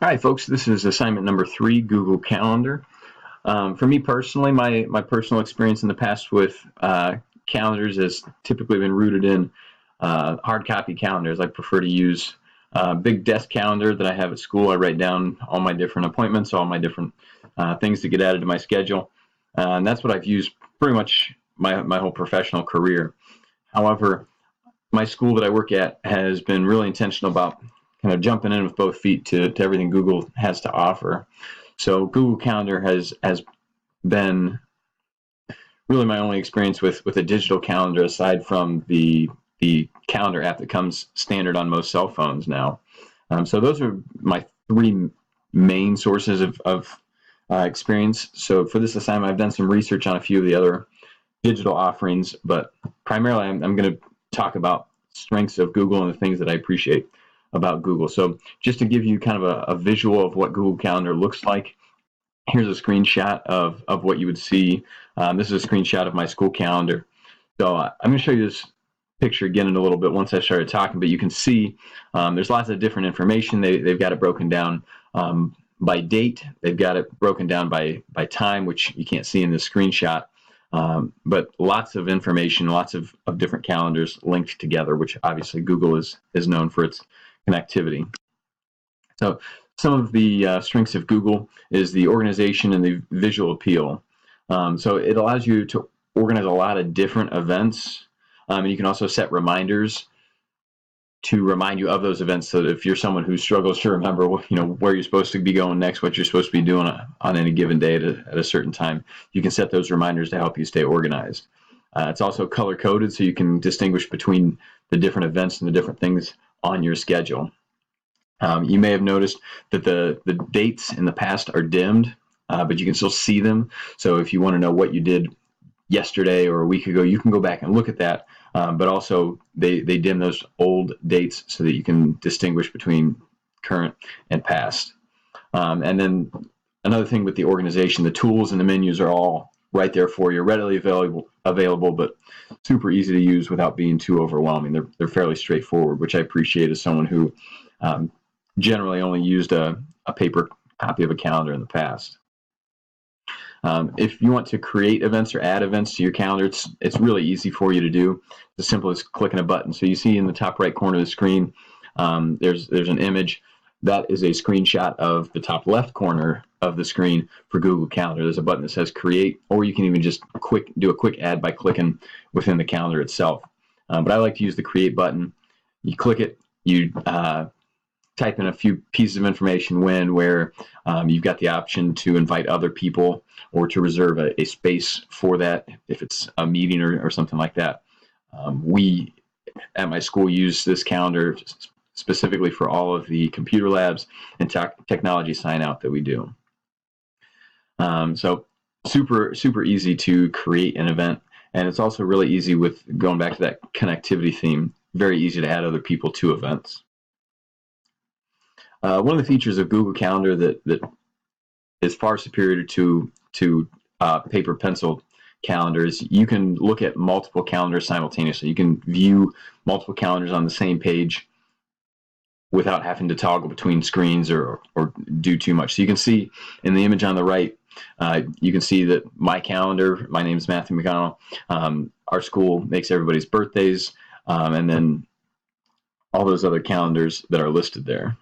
All right, folks, this is assignment number 3, Google Calendar. For me personally, my personal experience in the past with calendars has typically been rooted in hard copy calendars. I prefer to use a big desk calendar that I have at school. I write down all my different appointments, all my different things to get added to my schedule. And that's what I've used pretty much my whole professional career. However, my school that I work at has been really intentional about kind of jumping in with both feet to everything Google has to offer. So Google Calendar has been really my only experience with a digital calendar aside from the calendar app that comes standard on most cell phones now. So those are my 3 main sources of experience. So for this assignment, I've done some research on a few of the other digital offerings, but primarily I'm going to talk about strengths of Google and the things that I appreciate about Google. So just to give you kind of a visual of what Google Calendar looks like, here's a screenshot of what you would see. This is a screenshot of my school calendar. So I'm going to show you this picture again in a little bit once I started talking, but you can see there's lots of different information. They've got it broken down by date. They've got it broken down by time, which you can't see in this screenshot. But lots of information, lots of different calendars linked together, which obviously Google is known for its connectivity. So some of the strengths of Google is the organization and the visual appeal. So it allows you to organize a lot of different events, and you can also set reminders to remind you of those events. So that if you're someone who struggles to remember, where you're supposed to be going next, what you're supposed to be doing on any given day at a certain time, you can set those reminders to help you stay organized. It's also color coded, so you can distinguish between the different events and the different things on your schedule. You may have noticed that the dates in the past are dimmed, but you can still see them. So if you want to know what you did yesterday or a week ago, you can go back and look at that. But also they dim those old dates so that you can distinguish between current and past. And then another thing with the organization, the tools and the menus are all right there for you, readily available, but super easy to use without being too overwhelming. They're fairly straightforward, which I appreciate as someone who generally only used a paper copy of a calendar in the past. If you want to create events or add events to your calendar, it's really easy for you to do. It's as simple as clicking a button. So you see in the top right corner of the screen, there's an image. That is a screenshot of the top left corner of the screen for Google Calendar. There's a button that says create, or you can even just do a quick add by clicking within the calendar itself. But I like to use the create button. You click it, you type in a few pieces of information, when, where. You've got the option to invite other people or to reserve a space for that if it's a meeting or something like that. We at my school use this calendar specifically for all of the computer labs and technology sign out that we do. So super easy to create an event, and it's also really easy with going back to that connectivity theme, very easy to add other people to events. One of the features of Google Calendar that is far superior to paper pencil calendars, you can look at multiple calendars simultaneously. You can view multiple calendars on the same page without having to toggle between screens or do too much. So you can see in the image on the right, you can see that my calendar, my name is Matthew McConnell, our school makes everybody's birthdays, and then all those other calendars that are listed there.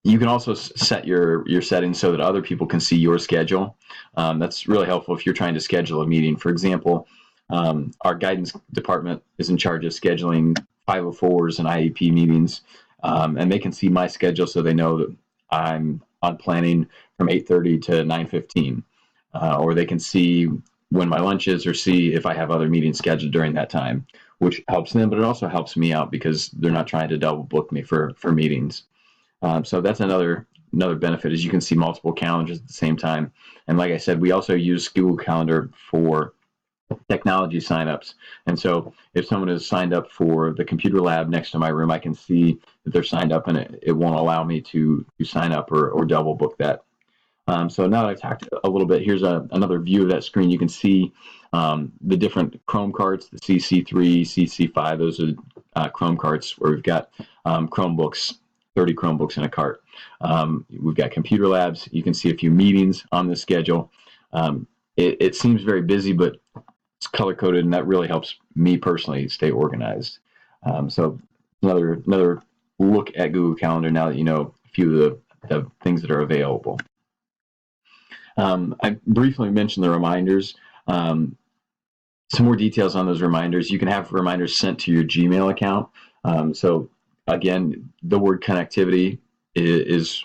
You can also set your settings so that other people can see your schedule. That's really helpful if you're trying to schedule a meeting. For example, our guidance department is in charge of scheduling 504s and IEP meetings, and they can see my schedule so they know that I'm on planning from 8:30 to 9:15, or they can see when my lunch is or see if I have other meetings scheduled during that time, which helps them, but it also helps me out because they're not trying to double book me for meetings. So that's another benefit, is you can see multiple calendars at the same time. And like I said, we also use Google Calendar for technology signups. And so if someone is signed up for the computer lab next to my room, I can see that they're signed up, and it won't allow me to sign up or double book that. So now that I've talked a little bit, here's another view of that screen. You can see the different Chrome cards, the CC3, CC5. Those are Chrome cards where we've got Chromebooks 30 Chromebooks in a cart. We've got computer labs. You can see a few meetings on the schedule. It seems very busy, but it's color coded, and that really helps me personally stay organized. So another look at Google Calendar now that you know a few of the things that are available. I briefly mentioned the reminders. Some more details on those reminders. You can have reminders sent to your Gmail account. So again, the word connectivity is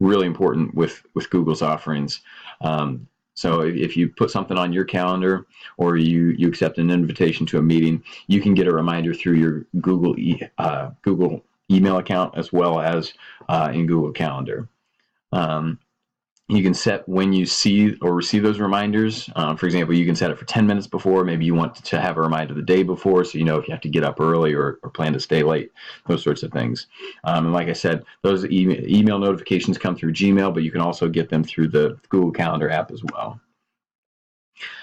really important with Google's offerings. So if you put something on your calendar or you accept an invitation to a meeting, you can get a reminder through your Google email account as well as in Google Calendar. You can set when you see or receive those reminders. For example, you can set it for 10 minutes before. Maybe you want to have a reminder the day before, so you know if you have to get up early or plan to stay late, those sorts of things. And like I said, those email notifications come through Gmail, but you can also get them through the Google Calendar app as well.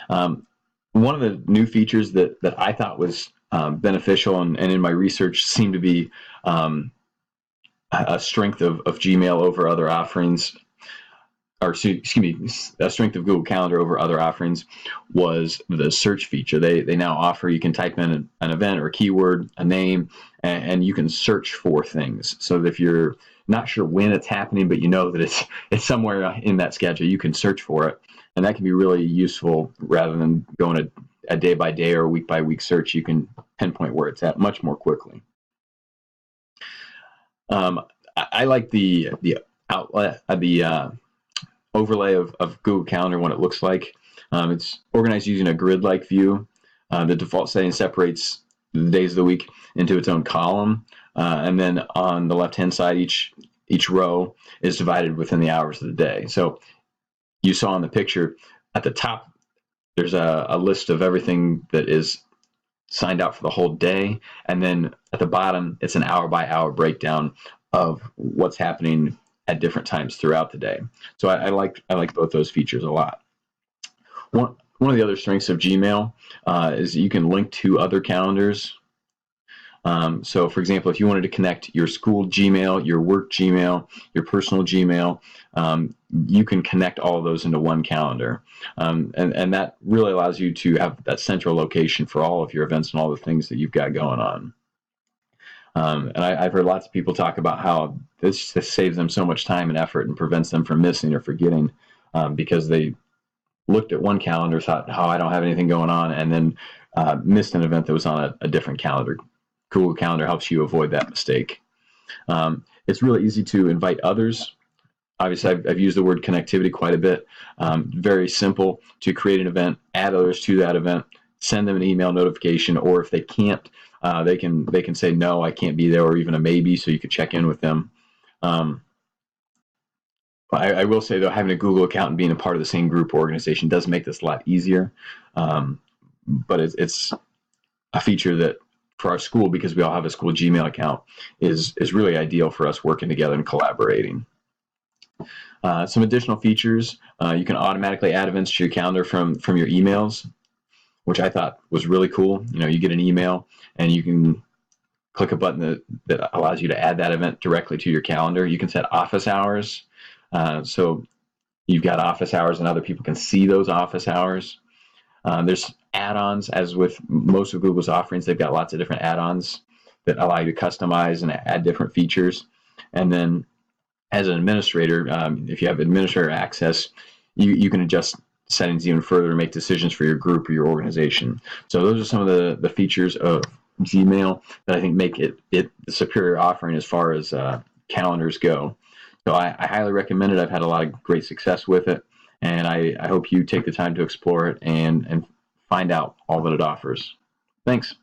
One of the new features that I thought was beneficial and in my research seemed to be a strength of Gmail over other offerings, or excuse me, a strength of Google Calendar over other offerings, was the search feature. They now offer, you can type in an event or a keyword, a name, and you can search for things. So that if you're not sure when it's happening, but you know that it's somewhere in that schedule, you can search for it. And that can be really useful rather than going a day by day or week by week search. You can pinpoint where it's at much more quickly. I like the outlet, the overlay of Google Calendar, what it looks like. It's organized using a grid-like view. The default setting separates the days of the week into its own column, and then on the left-hand side, each row is divided within the hours of the day. So you saw in the picture at the top, there's a list of everything that is signed out for the whole day, and then at the bottom, it's an hour-by-hour breakdown of what's happening at different times throughout the day. So I like both those features a lot. One of the other strengths of Gmail is you can link to other calendars. So for example, if you wanted to connect your school Gmail, your work Gmail, your personal Gmail, you can connect all of those into one calendar. And that really allows you to have that central location for all of your events and all the things that you've got going on. And I've heard lots of people talk about how this saves them so much time and effort and prevents them from missing or forgetting, because they looked at one calendar, thought, oh, I don't have anything going on, and then missed an event that was on a different calendar. Google Calendar helps you avoid that mistake. It's really easy to invite others. Obviously, I've used the word connectivity quite a bit. Very simple to create an event, add others to that event, send them an email notification, or if they can't, they can say, no, I can't be there, or even a maybe, so you could check in with them. I will say, though, having a Google account and being a part of the same group or organization does make this a lot easier. But it's a feature that for our school, because we all have a school Gmail account, is really ideal for us working together and collaborating. Some additional features, you can automatically add events to your calendar from your emails, which I thought was really cool. You know, you get an email and you can click a button that allows you to add that event directly to your calendar. You can set office hours. So you've got office hours and other people can see those office hours. There's add-ons, as with most of Google's offerings. They've got lots of different add-ons that allow you to customize and add different features. And then as an administrator, if you have administrator access, you can adjust settings even further to make decisions for your group or your organization. So those are some of the features of Gmail that I think make it the superior offering as far as calendars go. So I highly recommend it. I've had a lot of great success with it, and I hope you take the time to explore it and find out all that it offers. Thanks.